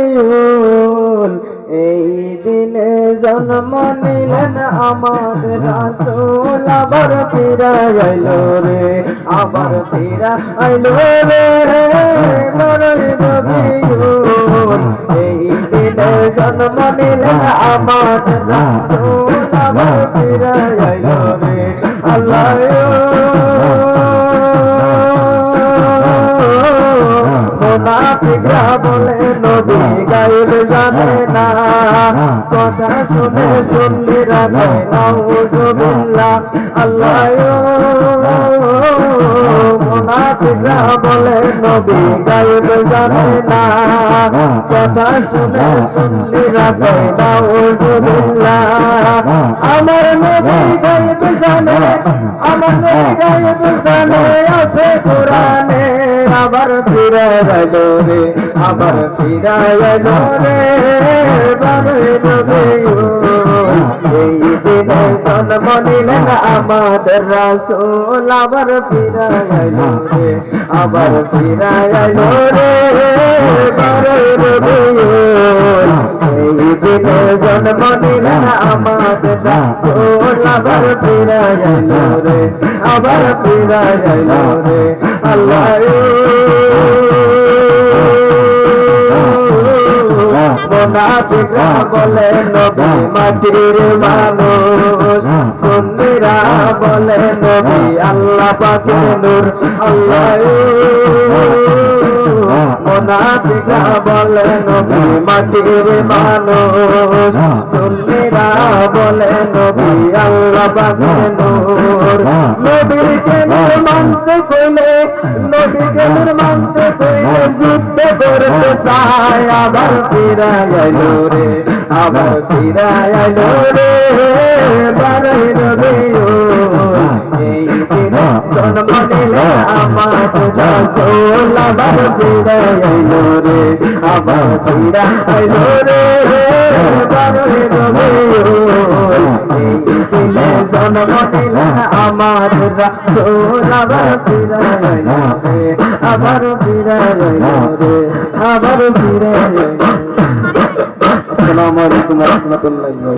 রবিউল এই দিনে জন্ম নিলেন আমাদের রাসূল আবার ফিরে আইলো রে আবার ফিরে আইলো রে রবিউল এই দিনে জন্ম নিলেন আমাদের রাসূল আবার ফিরে আইলো রে আল্লাহ মুনাফিকরা বলে নবী গায়েব জানে না কথা শুনে সুন্নিরা কয় নাউজুবিল্লাহ আল্লাহ মুনাফিকরা বলে নবী গায়েব জানে না কথা শুনে সুন্নিরা কয় নাউজুবিল্লাহ আমার নবী গায়েব জানে আমার নবী গায়েব জানে আছে কোরআনে আবার ফিরে আইলো রে আবার ফিরে আইলো রে এই দিনে জন্ম নিলেন আমাদের রাসূল আবার ফিরে আইলো রে আবার ফিরে আইলো রে এই দিনে জন্ম নিলেন আমাদের রাসূল আবার ফিরে আইলো রে আবার ফিরে আইলো রে আল্লাহ মুনাফিকরা বলে নবী মাটির মানুষ সুন্নিরা বলে নবী আল্লাহ পাকের নূর আল্লাহ মুনাফিকরা বলে নবী মাটির মানুষ সুন্নিরা বলে নবী আল্লাহ পাকের নূর নবীকে নূর মানতে কইলে নবীকে নূর মানতে কইলে যুদ্ধ করতে চায় আবার ফিরে আইলো রে আবার ফিরে আইলো রে বারে রবিউল এই দিনে জন্ম নিলেন আমাদের রাসূল আবার ফিরে আইলো রে আবার ফিরে আইলো রে বারে রবিউল এই দিনে জন্ম নিলেন আমাদের রাসূল আবার ফিরে আইলো রে আবার ফিরে আইলো রে আবার ফিরে আইলো। আসসালামু আলাইকুম ওয়া রাহমাতুল্লাহি